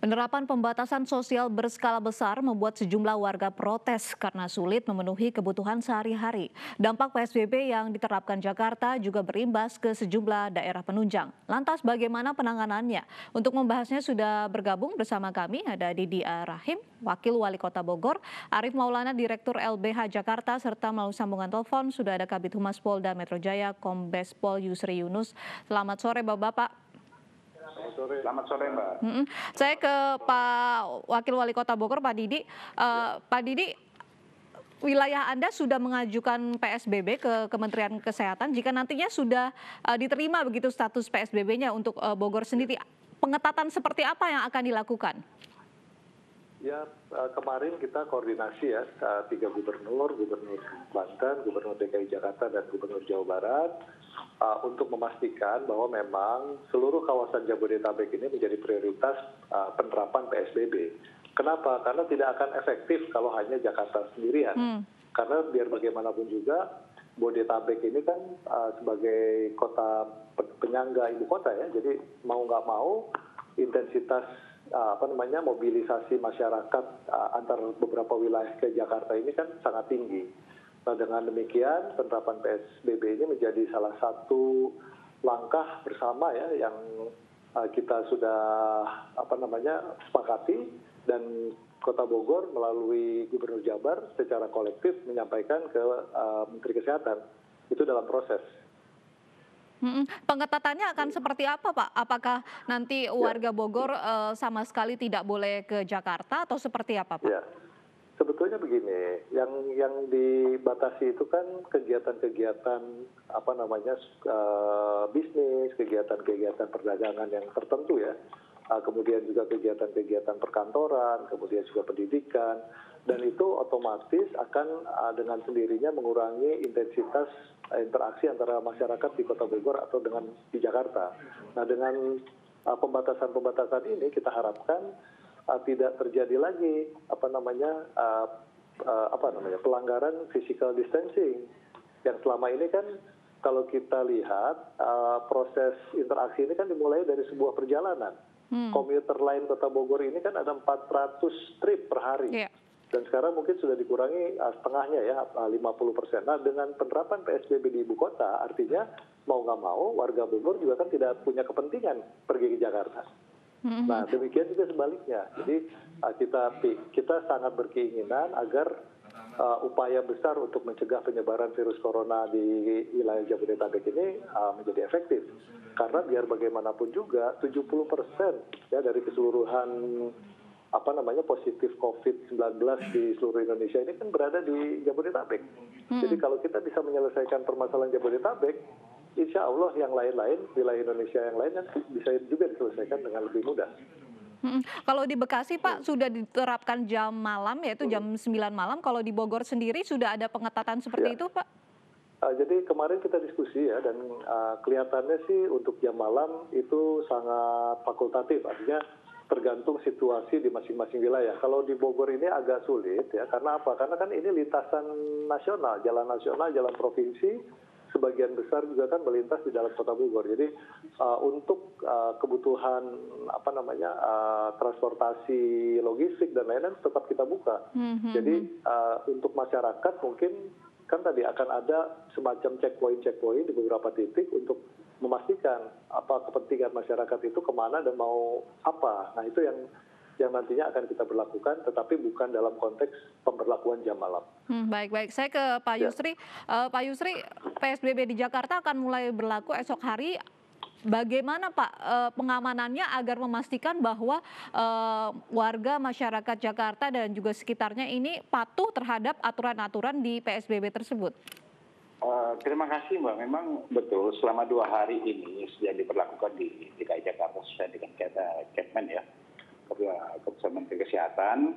Penerapan pembatasan sosial berskala besar membuat sejumlah warga protes karena sulit memenuhi kebutuhan sehari-hari. Dampak PSBB yang diterapkan Jakarta juga berimbas ke sejumlah daerah penunjang. Lantas bagaimana penanganannya? Untuk membahasnya sudah bergabung bersama kami ada Didi Rahim, Wakil Wali Kota Bogor, Arief Maulana, Direktur LBH Jakarta, serta melalui sambungan telepon sudah ada Kabid Humas Polda Metro Jaya, Kombes Pol Yusri Yunus. Selamat sore Bapak-Bapak. Selamat sore, Mbak. Saya ke Pak Wakil Wali Kota Bogor, Pak Didi. Pak Didi, wilayah Anda sudah mengajukan PSBB ke Kementerian Kesehatan. Jika nantinya sudah diterima begitu status PSBB-nya untuk Bogor sendiri, pengetatan seperti apa yang akan dilakukan? Ya, kemarin kita koordinasi ya, 3 gubernur Banten, Gubernur DKI Jakarta, dan Gubernur Jawa Barat, untuk memastikan bahwa memang seluruh kawasan Jabodetabek ini menjadi prioritas penerapan PSBB. Kenapa? Karena tidak akan efektif kalau hanya Jakarta sendirian. Karena biar bagaimanapun juga, Bodetabek ini kan sebagai kota penyangga ibu kota ya, jadi mau nggak mau intensitas mobilisasi masyarakat antar beberapa wilayah ke Jakarta ini kan sangat tinggi. Nah, dengan demikian penerapan PSBB ini menjadi salah satu langkah bersama ya yang kita sudah sepakati, dan Kota Bogor melalui Gubernur Jabar secara kolektif menyampaikan ke Menteri Kesehatan. Itu dalam proses. Pengetatannya akan seperti apa, Pak? Apakah nanti warga Bogor sama sekali tidak boleh ke Jakarta atau seperti apa, Pak? Ya, sebetulnya begini, yang dibatasi itu kan kegiatan-kegiatan bisnis, kegiatan-kegiatan perdagangan yang tertentu ya. Kemudian juga kegiatan-kegiatan perkantoran, kemudian juga pendidikan, dan itu otomatis akan dengan sendirinya mengurangi intensitas interaksi antara masyarakat di Kota Bogor atau dengan di Jakarta. Nah, dengan pembatasan-pembatasan ini kita harapkan tidak terjadi lagi pelanggaran physical distancing yang selama ini kan kalau kita lihat proses interaksi ini kan dimulai dari sebuah perjalanan. Komuter lain Kota Bogor ini kan ada 400 trip per hari. Dan sekarang mungkin sudah dikurangi setengahnya ya, 50%. Nah, dengan penerapan PSBB di ibu kota, artinya mau nggak mau warga Bogor juga kan tidak punya kepentingan pergi ke Jakarta. Nah, demikian juga sebaliknya. Jadi kita sangat berkeinginan agar upaya besar untuk mencegah penyebaran virus corona di wilayah Jabodetabek ini menjadi efektif. Karena biar bagaimanapun juga 70% ya dari keseluruhan positif COVID-19 di seluruh Indonesia ini kan berada di Jabodetabek. Jadi kalau kita bisa menyelesaikan permasalahan Jabodetabek, insya Allah yang lain-lain, wilayah Indonesia yang lain kan bisa juga diselesaikan dengan lebih mudah. Kalau di Bekasi, Pak, sudah diterapkan jam malam, yaitu jam 9 malam. Kalau di Bogor sendiri sudah ada pengetatan seperti itu, Pak? Jadi kemarin kita diskusi ya, dan kelihatannya sih untuk jam malam itu sangat fakultatif, artinya tergantung situasi di masing-masing wilayah. Kalau di Bogor ini agak sulit ya, karena apa? Karena kan ini lintasan nasional, jalan provinsi, sebagian besar juga kan melintas di dalam Kota Bogor. Jadi untuk kebutuhan transportasi logistik dan lain-lain tetap kita buka. Jadi untuk masyarakat mungkin kan tadi akan ada semacam checkpoint di beberapa titik untuk memastikan apa kepentingan masyarakat itu kemana dan mau apa. Nah, itu yang nantinya akan kita berlakukan, tetapi bukan dalam konteks pemberlakuan jam malam. Baik. Saya ke Pak Yusri. Pak Yusri, PSBB di Jakarta akan mulai berlaku esok hari. Bagaimana Pak pengamanannya agar memastikan bahwa warga masyarakat Jakarta dan juga sekitarnya ini patuh terhadap aturan-aturan di PSBB tersebut? Terima kasih Mbak. Memang betul selama 2 hari ini sudah diberlakukan di DKI Jakarta sesuai dengan Kepmen ya, Keputusan Menteri Kesehatan.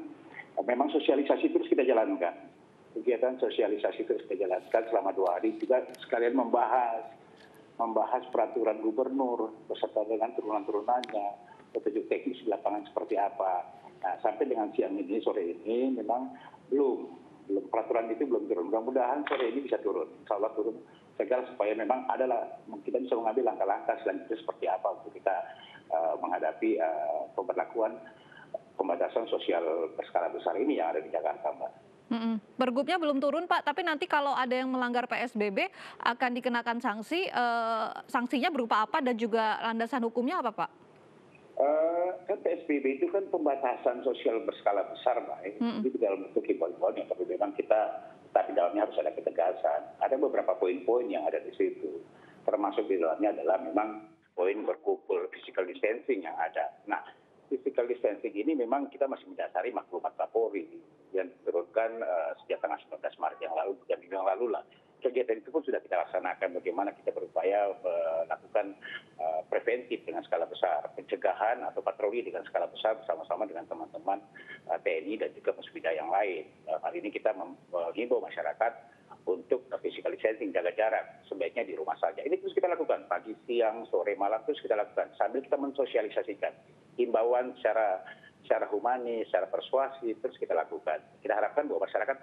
Memang sosialisasi terus kita jalankan. Kegiatan sosialisasi terus kita jalankan selama 2 hari, juga sekalian membahas peraturan gubernur beserta dengan turunan-turunannya, petunjuk teknis di lapangan seperti apa. Nah, sampai dengan siang ini, sore ini memang belum peraturan itu belum turun. Mudah-mudahan sore ini bisa turun. Insya Allah turun segala supaya memang kita bisa mengambil langkah-langkah selanjutnya seperti apa untuk kita menghadapi pemberlakuan pembatasan sosial berskala besar ini yang ada di Jakarta, Mbak. Pergubnya belum turun Pak, tapi nanti kalau ada yang melanggar PSBB akan dikenakan sanksi, sanksinya berupa apa dan juga landasan hukumnya apa Pak? Kan PSBB itu kan pembatasan sosial berskala besar, Mbak. Itu dalam bentuk himbauan, tapi memang tapi dalamnya harus ada ketegasan. Ada beberapa poin-poin yang ada di situ. Termasuk di dalamnya adalah memang poin berkumpul, physical distancing yang ada. Nah, physical distancing ini memang kita masih mendasari maklumat Kapolri yang diturunkan sejak tanggal 19 Maret yang lalu dan yang lalu lah. Kegiatan itu pun sudah kita laksanakan bagaimana kita berupaya melakukan preventif dengan skala besar, pencegahan atau patroli dengan skala besar bersama-sama dengan teman-teman TNI dan juga musbida yang lain. Hari ini kita menghimbau masyarakat untuk physical distancing, jaga jarak, sebaiknya di rumah saja. Ini terus kita lakukan pagi, siang, sore, malam terus kita lakukan sambil kita mensosialisasikan himbauan secara humanis, secara persuasif terus kita lakukan. Kita harapkan bahwa masyarakat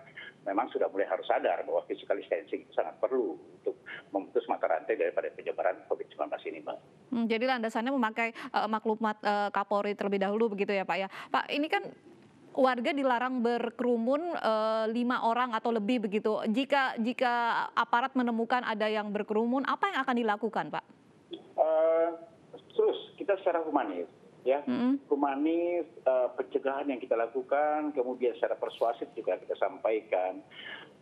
memang sudah mulai harus sadar bahwa physical distancing itu sangat perlu untuk memutus mata rantai daripada penyebaran COVID-19 ini, Mbak. Jadi landasannya memakai maklumat Kapolri terlebih dahulu begitu ya Pak ya. Pak, ini kan warga dilarang berkerumun 5 orang atau lebih begitu. Jika aparat menemukan ada yang berkerumun, apa yang akan dilakukan, Pak? Terus kita secara humanis, ya, humanis, pencegahan yang kita lakukan, kemudian secara persuasif juga kita sampaikan,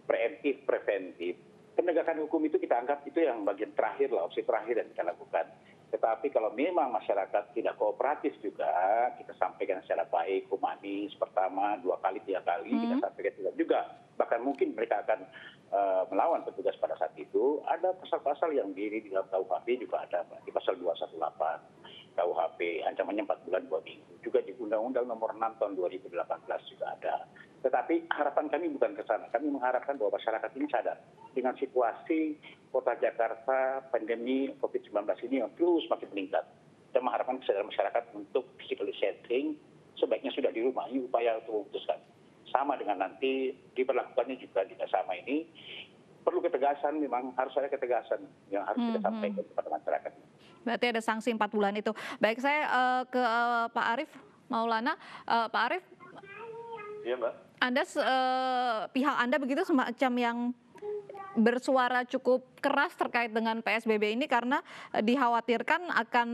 preemptif, preventif. Penegakan hukum itu kita anggap itu yang bagian terakhir lah, opsi terakhir yang kita lakukan. Tetapi kalau memang masyarakat tidak kooperatif juga, kita sampaikan secara baik, humanis, pertama, 2 kali, 3 kali, kita sampaikan juga. Bahkan mungkin mereka akan melawan petugas pada saat itu. Ada pasal-pasal yang di dalam KUHP juga ada, di pasal 218 KUHP, ancamannya 4 bulan 2 minggu. Juga di Undang-Undang Nomor 6 Tahun 2018 juga ada. Tetapi harapan kami bukan ke sana. Kami mengharapkan bahwa masyarakat ini sadar dengan situasi Kota Jakarta pandemi COVID-19 ini yang terus makin meningkat. Kita mengharapkan kesadaran masyarakat untuk physical distancing sebaiknya sudah di rumah. Ini upaya untuk memutuskan. Sama dengan nanti diberlakukannya juga tidak sama ini. Perlu ketegasan, memang harus ada ketegasan yang harus kita sampaikan kepada masyarakat. Berarti ada sanksi 4 bulan itu. Baik, saya ke Pak Arief Maulana. Pak Arief. Iya, Mbak. Pihak Anda begitu semacam yang bersuara cukup keras terkait dengan PSBB ini karena dikhawatirkan akan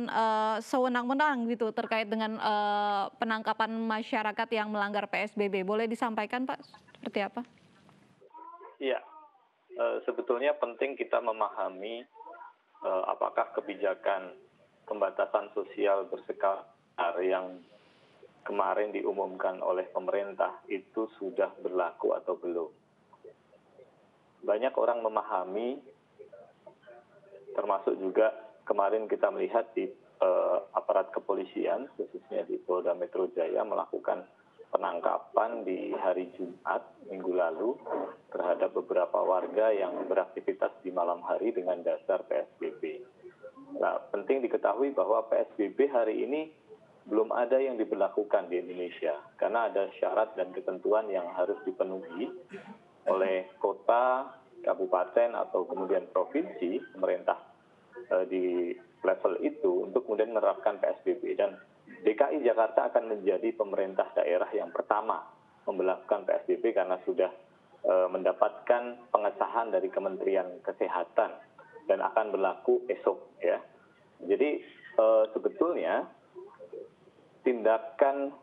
sewenang-wenang gitu terkait dengan penangkapan masyarakat yang melanggar PSBB. Boleh disampaikan Pak seperti apa? Iya, sebetulnya penting kita memahami apakah kebijakan pembatasan sosial berskala besar yang kemarin diumumkan oleh pemerintah itu sudah berlaku atau belum. Banyak orang memahami, termasuk juga kemarin kita melihat di aparat kepolisian, khususnya di Polda Metro Jaya, melakukan penangkapan di hari Jumat minggu lalu terhadap beberapa warga yang beraktivitas di malam hari dengan dasar PSBB. Nah, penting diketahui bahwa PSBB hari ini belum ada yang diberlakukan di Indonesia karena ada syarat dan ketentuan yang harus dipenuhi oleh kota, kabupaten atau kemudian provinsi, pemerintah di level itu untuk kemudian menerapkan PSBB. Dan DKI Jakarta akan menjadi pemerintah daerah yang pertama memberlakukan PSBB karena sudah mendapatkan pengesahan dari Kementerian Kesehatan dan akan berlaku esok ya. Jadi sebetulnya tindakan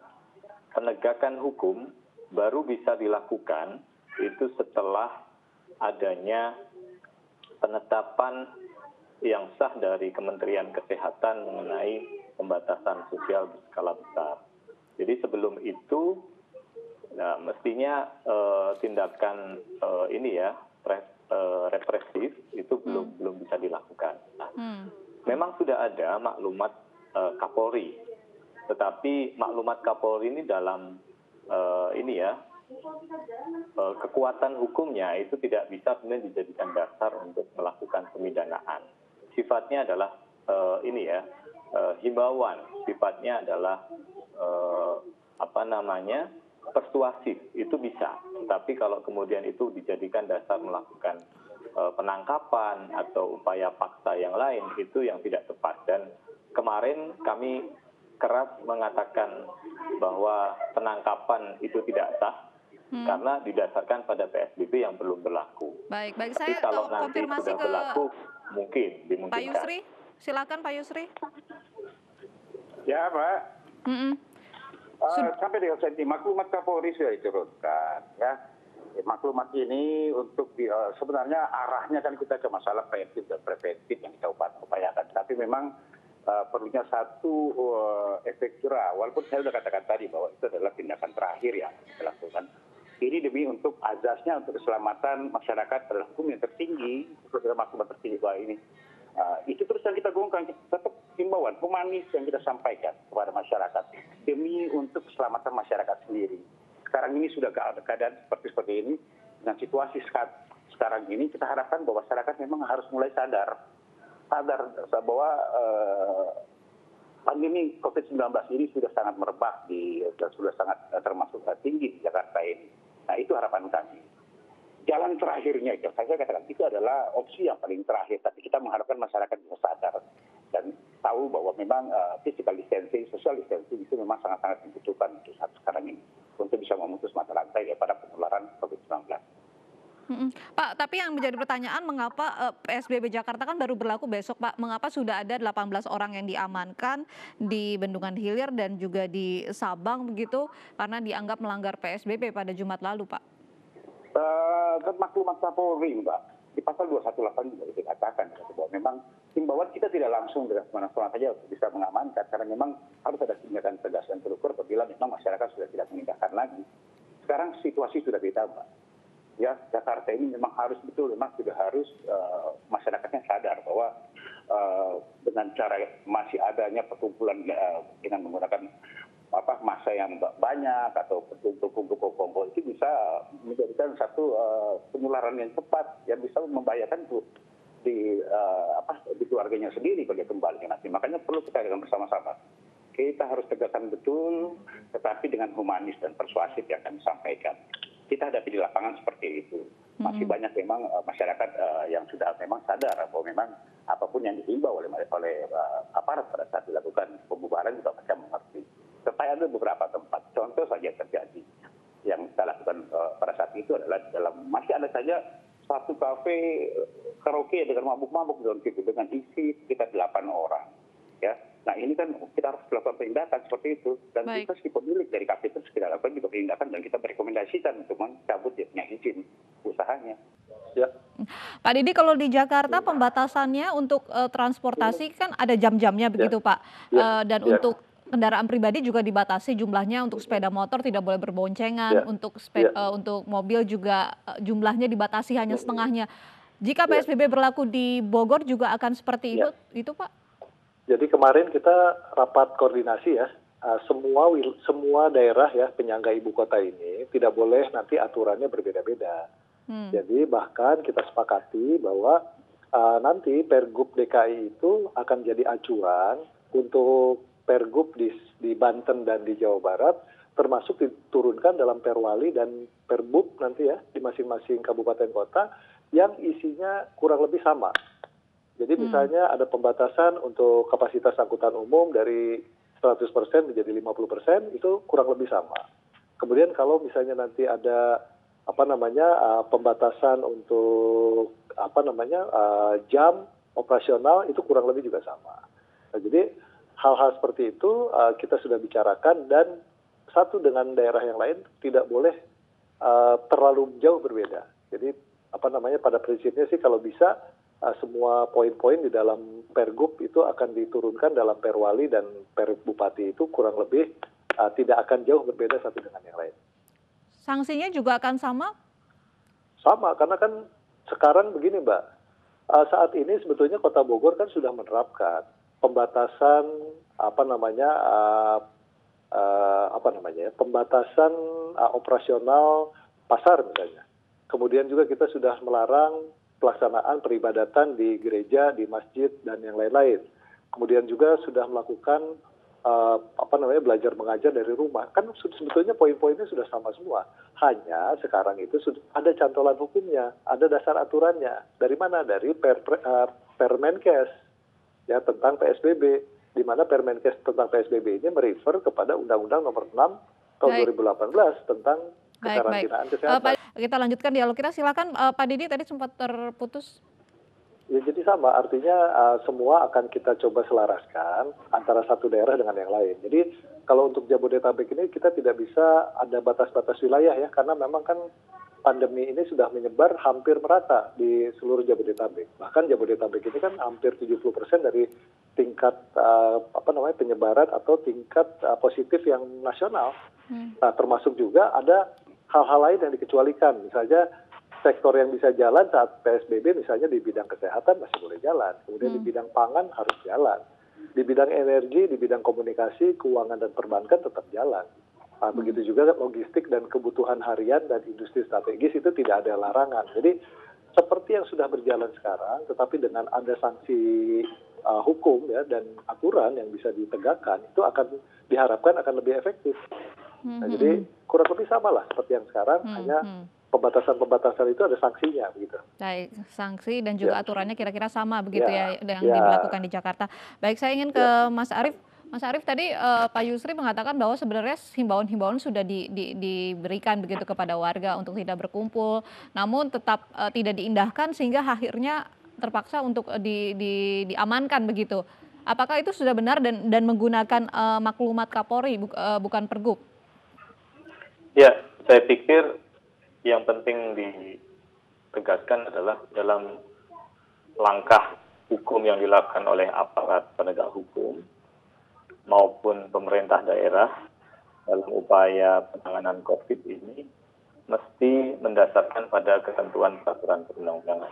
penegakan hukum baru bisa dilakukan itu setelah adanya penetapan yang sah dari Kementerian Kesehatan mengenai pembatasan sosial berskala besar. Jadi sebelum itu, nah, mestinya tindakan represif itu belum bisa dilakukan. Nah, memang sudah ada maklumat Kapolri, tetapi maklumat Kapolri ini dalam kekuatan hukumnya itu tidak bisa kemudian dijadikan dasar untuk melakukan pemidanaan. Sifatnya adalah himbauan, sifatnya adalah persuasif, itu bisa. Tapi kalau kemudian itu dijadikan dasar melakukan penangkapan atau upaya paksa yang lain, itu yang tidak tepat. Dan kemarin kami keras mengatakan bahwa penangkapan itu tidak sah karena didasarkan pada PSBB yang belum berlaku. Baik, Tapi saya kalau nanti konfirmasi sudah ke berlaku, mungkin Pak dimungkinkan. Yusri. Silakan Pak Yusri. Ya, Pak. Mm-mm. Sampai dengan saat ini maklumat Kapolri sudah diturunkan, ya. Maklumat ini untuk sebenarnya arahnya kan kita ke masalah preventif dan preventif yang kita upayakan. Tapi memang perlunya satu efek jerah. Walaupun saya sudah katakan tadi bahwa itu adalah tindakan terakhir yang kita lakukan. Ini demi untuk azasnya, untuk keselamatan masyarakat adalah hukum yang tertinggi, maklumat tertinggi bahwa ini. Itu terus yang kita gaungkan, tetap himbauan, humanis yang kita sampaikan kepada masyarakat demi untuk keselamatan masyarakat sendiri. Sekarang ini sudah keadaan seperti ini, dengan situasi sekarang ini kita harapkan bahwa masyarakat memang harus mulai sadar bahwa pandemi COVID-19 ini sudah sangat merebak dan sudah sangat termasuk tinggi di Jakarta ini. Nah, itu harapan kami. Jalan terakhirnya itu, saya katakan itu adalah opsi yang paling terakhir, tapi kita mengharapkan masyarakat bisa sadar dan tahu bahwa memang physical distancing, social distancing itu memang sangat-sangat dibutuhkan untuk saat sekarang ini untuk bisa memutus mata rantai daripada penularan COVID-19. Pak, tapi yang menjadi pertanyaan mengapa PSBB Jakarta kan baru berlaku besok, Pak. Mengapa sudah ada 18 orang yang diamankan di Bendungan Hilir dan juga di Sabang begitu karena dianggap melanggar PSBB pada Jumat lalu, Pak? Maklumat Kapolri, Mbak, di pasal 218 juga dikatakan bahwa memang himbauan kita tidak langsung dengan semena-mena saja bisa mengamankan, karena memang harus ada tindakan tegas dan terukur apabila memang masyarakat sudah tidak meninggalkan lagi. Sekarang situasi sudah beda, Mbak. Ya, Jakarta ini memang harus sudah harus masyarakatnya sadar bahwa dengan cara masih adanya perkumpulan dengan menggunakan massa yang banyak atau kumpul-kumpul itu bisa menjadikan satu penularan yang cepat yang bisa membahayakan di keluarganya sendiri bagi kembali nanti. Makanya perlu kita dengan bersama-sama. Kita harus tegakkan betul, tetapi dengan humanis dan persuasif yang kami sampaikan. Kita hadapi di lapangan seperti itu. Masih banyak memang masyarakat yang sudah memang sadar bahwa memang apapun yang dihimbau oleh aparat pada saat dilakukan pembubaran juga pasti mengerti. Tetapi ada beberapa tempat, contoh saja terjadi yang kita lakukan pada saat itu adalah masih ada saja satu kafe karaoke dengan mabuk-mabuk dengan isi sekitar 8 orang. Ya, nah ini kan kita harus melakukan penindakan seperti itu dan kita si pemilik dari kafe itu kita lakukan juga penindakan dan kita merekomendasikan untuk mencabut izin usahanya. Ya. Pak Didi, kalau di Jakarta pembatasannya untuk transportasi kan ada jam-jamnya begitu, Pak. Dan untuk kendaraan pribadi juga dibatasi jumlahnya, untuk sepeda motor tidak boleh berboncengan, untuk mobil juga jumlahnya dibatasi hanya setengahnya. Jika PSBB berlaku di Bogor juga akan seperti itu, Pak? Jadi kemarin kita rapat koordinasi ya, semua daerah ya penyangga ibu kota ini tidak boleh nanti aturannya berbeda-beda. Jadi bahkan kita sepakati bahwa nanti Pergub DKI itu akan jadi acuan untuk Pergub di Banten dan di Jawa Barat, termasuk diturunkan dalam Perwali dan Perbub nanti ya di masing-masing kabupaten kota yang isinya kurang lebih sama. Jadi misalnya ada pembatasan untuk kapasitas angkutan umum dari 100% menjadi 50%, itu kurang lebih sama. Kemudian kalau misalnya nanti ada pembatasan untuk jam operasional, itu kurang lebih juga sama. Nah, jadi hal-hal seperti itu kita sudah bicarakan dan satu dengan daerah yang lain tidak boleh terlalu jauh berbeda. Jadi pada prinsipnya sih kalau bisa semua poin-poin di dalam Pergub itu akan diturunkan dalam Perwali dan Perbupati itu kurang lebih tidak akan jauh berbeda satu dengan yang lain. Sanksinya juga akan sama? Sama, karena kan sekarang begini Mbak, saat ini sebetulnya Kota Bogor kan sudah menerapkan pembatasan pembatasan operasional pasar misalnya. Kemudian juga kita sudah melarang pelaksanaan peribadatan di gereja, di masjid dan yang lain-lain. Kemudian juga sudah melakukan belajar mengajar dari rumah. Kan sebetulnya poin-poinnya sudah sama semua. Hanya sekarang itu sudah ada cantolan hukumnya, ada dasar aturannya. Dari mana? Dari Permenkes ya tentang PSBB. di mana Permenkes tentang PSBB ini merefer kepada Undang-Undang Nomor 6 tahun Baik. 2018 tentang Baik. kekarantinaan kesehatan. Kita lanjutkan dialog kita. Silakan Pak Didi, tadi sempat terputus. Ya, jadi sama, artinya semua akan kita coba selaraskan antara satu daerah dengan yang lain. Jadi kalau untuk Jabodetabek ini kita tidak bisa ada batas-batas wilayah ya, karena memang kan pandemi ini sudah menyebar hampir merata di seluruh Jabodetabek. Bahkan Jabodetabek ini kan hampir 70% dari tingkat penyebaran atau tingkat positif yang nasional. Nah, termasuk juga ada hal-hal lain yang dikecualikan. Misalnya sektor yang bisa jalan saat PSBB misalnya di bidang kesehatan masih boleh jalan. Kemudian di bidang pangan harus jalan. Di bidang energi, di bidang komunikasi, keuangan dan perbankan tetap jalan. Nah, begitu juga logistik dan kebutuhan harian dan industri strategis itu tidak ada larangan. Jadi seperti yang sudah berjalan sekarang, tetapi dengan ada sanksi hukum ya dan aturan yang bisa ditegakkan, itu akan diharapkan akan lebih efektif. Nah, jadi kurang lebih sama lah seperti yang sekarang, hanya pembatasan-pembatasan itu ada sanksinya begitu. Baik, sanksi dan juga aturannya kira-kira sama begitu ya yang Ya. diberlakukan di Jakarta. Baik, saya ingin ke Mas Arief. Mas Arief, tadi Pak Yusri mengatakan bahwa sebenarnya himbauan-himbauan sudah diberikan begitu kepada warga untuk tidak berkumpul, namun tetap tidak diindahkan sehingga akhirnya terpaksa untuk diamankan begitu. Apakah itu sudah benar dan menggunakan maklumat Kapolri bukan Pergub? Ya, saya pikir yang penting ditegaskan adalah dalam langkah hukum yang dilakukan oleh aparat penegak hukum maupun pemerintah daerah dalam upaya penanganan COVID ini mesti mendasarkan pada ketentuan peraturan perundang-undangan.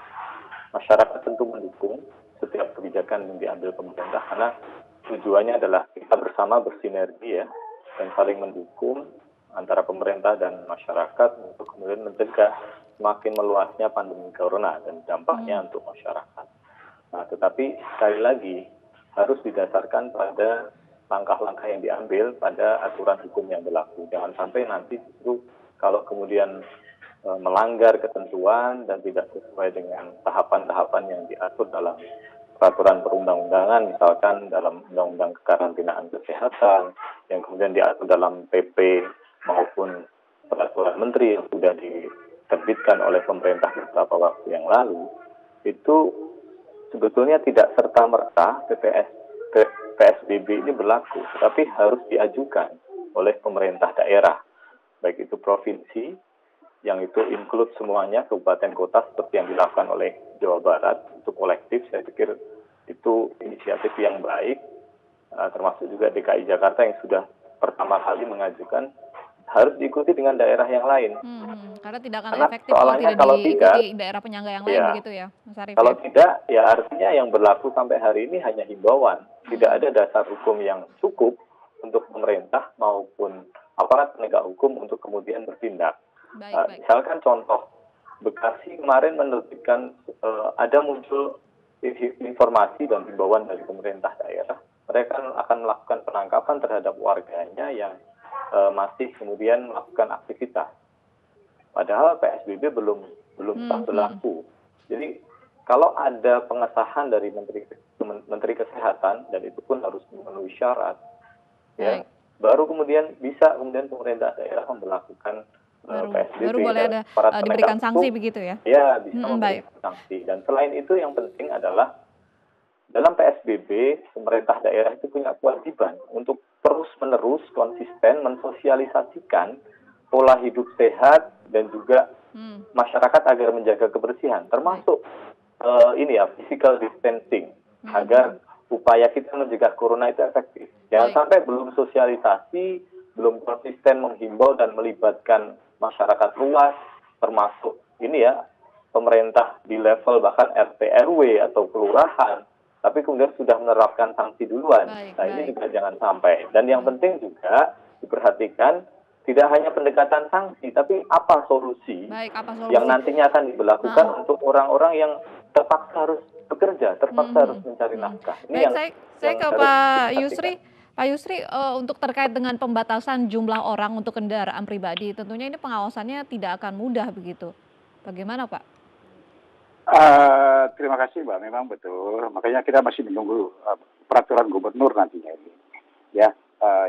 Masyarakat tentu mendukung setiap kebijakan yang diambil pemerintah karena tujuannya adalah kita bersama bersinergi ya dan saling mendukung antara pemerintah dan masyarakat untuk kemudian mencegah semakin meluasnya pandemi corona dan dampaknya untuk masyarakat. Nah, tetapi sekali lagi harus didasarkan pada langkah-langkah yang diambil pada aturan hukum yang berlaku. Jangan sampai nanti justru kalau kemudian melanggar ketentuan dan tidak sesuai dengan tahapan-tahapan yang diatur dalam peraturan perundang-undangan, misalkan dalam Undang-Undang Kekarantinaan Kesehatan, yang kemudian diatur dalam PP maupun peraturan menteri yang sudah diterbitkan oleh pemerintah beberapa waktu yang lalu, itu sebetulnya tidak serta-merta PSBB ini berlaku, tetapi harus diajukan oleh pemerintah daerah, baik itu provinsi, yang itu include semuanya, kabupaten kota seperti yang dilakukan oleh Jawa Barat untuk kolektif. Saya pikir itu inisiatif yang baik, termasuk juga DKI Jakarta yang sudah pertama kali mengajukan, harus diikuti dengan daerah yang lain. Karena tidak akan Karena efektif kalau tidak diikuti daerah penyangga yang lain begitu ya, Mas Arief. Kalau tidak, ya artinya yang berlaku sampai hari ini hanya himbauan. Tidak ada dasar hukum yang cukup untuk pemerintah maupun aparat penegak hukum untuk kemudian bertindak. Baik. Misalkan contoh, Bekasi kemarin menerbitkan ada muncul informasi dan himbauan dari pemerintah daerah. Mereka akan melakukan penangkapan terhadap warganya yang masih kemudian melakukan aktivitas. Padahal PSBB belum sah berlaku. Jadi kalau ada pengesahan dari Menteri Kesehatan dan itu pun harus memenuhi syarat, ya, baru kemudian bisa pemerintah daerah memberlakukan PSBB. Baru boleh ada diberikan sanksi begitu ya? Ya, bisa memberikan sanksi. Dan selain itu yang penting adalah dalam PSBB pemerintah daerah itu punya kewajiban untuk terus-menerus konsisten mensosialisasikan pola hidup sehat dan juga masyarakat agar menjaga kebersihan, termasuk physical distancing, agar upaya kita mencegah corona itu efektif. Jangan sampai belum sosialisasi, belum konsisten menghimbau dan melibatkan masyarakat luas, termasuk pemerintah di level bahkan RT RW atau kelurahan, tapi kemudian sudah menerapkan sanksi duluan. Ini juga jangan sampai. Dan yang penting juga diperhatikan tidak hanya pendekatan sanksi, tapi apa solusi yang nantinya akan diberlakukan untuk orang-orang yang terpaksa harus bekerja, terpaksa harus mencari nafkah. Saya ke Pak Yusri. Pak Yusri, untuk terkait dengan pembatasan jumlah orang untuk kendaraan pribadi, tentunya ini pengawasannya tidak akan mudah begitu. Bagaimana, Pak? Terima kasih Mbak, memang betul. Makanya kita masih menunggu peraturan gubernur nantinya ini. Ya,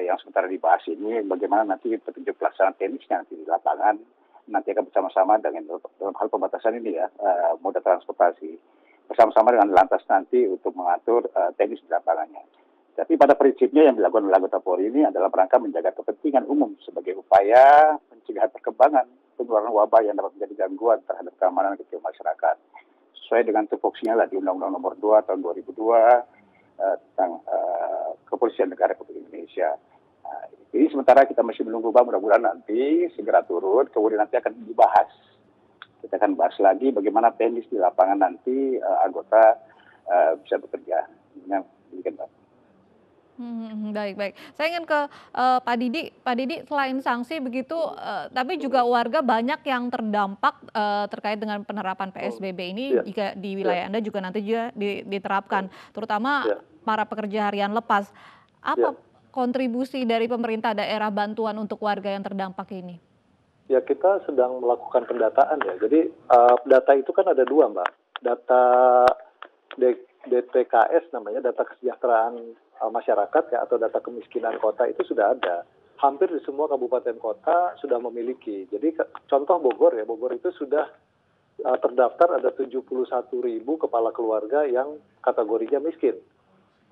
yang sementara dibahas ini bagaimana nanti petunjuk pelaksanaan teknisnya nanti di lapangan. Nanti akan bersama-sama dengan dalam hal pembatasan ini ya, moda transportasi. Bersama-sama dengan lantas nanti untuk mengatur teknis di lapangannya. Tapi pada prinsipnya yang dilakukan oleh anggota Polri ini adalah rangka menjaga kepentingan umum sebagai upaya pencegahan perkembangan penularan wabah yang dapat menjadi gangguan terhadap keamanan dan ketertiban masyarakat. Sesuai dengan tupoksinya lah di Undang-Undang Nomor 2 Tahun 2002 tentang Kepolisian Negara Republik Indonesia. Jadi sementara kita masih menunggu Bang, mudah-mudahan nanti segera turun, kemudian nanti akan dibahas. Kita akan bahas lagi bagaimana teknis di lapangan nanti anggota bisa bekerja. Yang demikian Bang. Baik. Saya ingin ke Pak Didi. Pak Didi, selain sanksi begitu, tapi juga warga banyak yang terdampak terkait dengan penerapan PSBB ini jika di wilayah Anda juga nanti juga diterapkan, terutama para pekerja harian lepas. Apa kontribusi dari pemerintah daerah bantuan untuk warga yang terdampak ini? Ya, kita sedang melakukan pendataan ya. Jadi data itu kan ada dua, Mbak. Data DTKS namanya, data kesejahteraan masyarakat ya, atau data kemiskinan kota itu sudah ada. Hampir di semua kabupaten kota sudah memiliki. Jadi contoh Bogor ya, Bogor itu sudah terdaftar ada 71.000 kepala keluarga yang kategorinya miskin.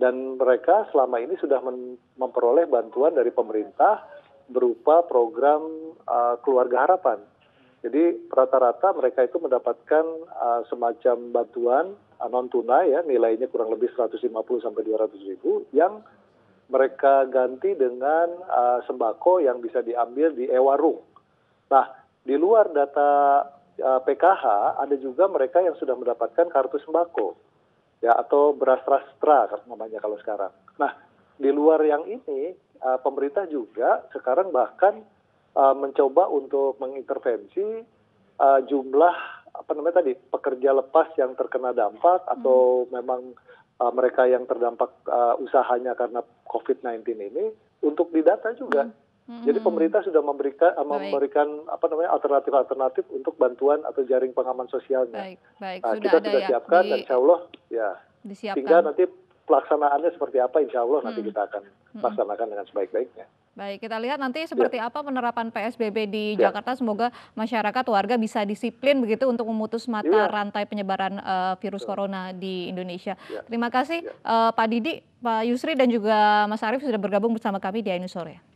Dan mereka selama ini sudah memperoleh bantuan dari pemerintah berupa program Keluarga Harapan. Jadi rata-rata mereka itu mendapatkan semacam bantuan non tunai ya, nilainya kurang lebih 150 sampai 200.000 yang mereka ganti dengan sembako yang bisa diambil di e-warung. Nah, di luar data PKH ada juga mereka yang sudah mendapatkan kartu sembako ya, atau beras rastra namanya kalau sekarang. Nah, di luar yang ini pemerintah juga sekarang bahkan mencoba untuk mengintervensi jumlah pekerja lepas yang terkena dampak atau memang mereka yang terdampak usahanya karena COVID-19 ini untuk didata juga. Jadi pemerintah sudah memberikan alternatif untuk bantuan atau jaring pengaman sosialnya. Baik. Kita sudah siapkan dan insya Allah ya. Tinggal nanti pelaksanaannya seperti apa, insya Allah nanti kita akan laksanakan dengan sebaik-baiknya. Baik, kita lihat nanti seperti apa penerapan PSBB di Jakarta. Semoga masyarakat, warga bisa disiplin begitu untuk memutus mata rantai penyebaran virus corona di Indonesia. Terima kasih Pak Didi, Pak Yusri dan juga Mas Arief sudah bergabung bersama kami di AINUS Sore.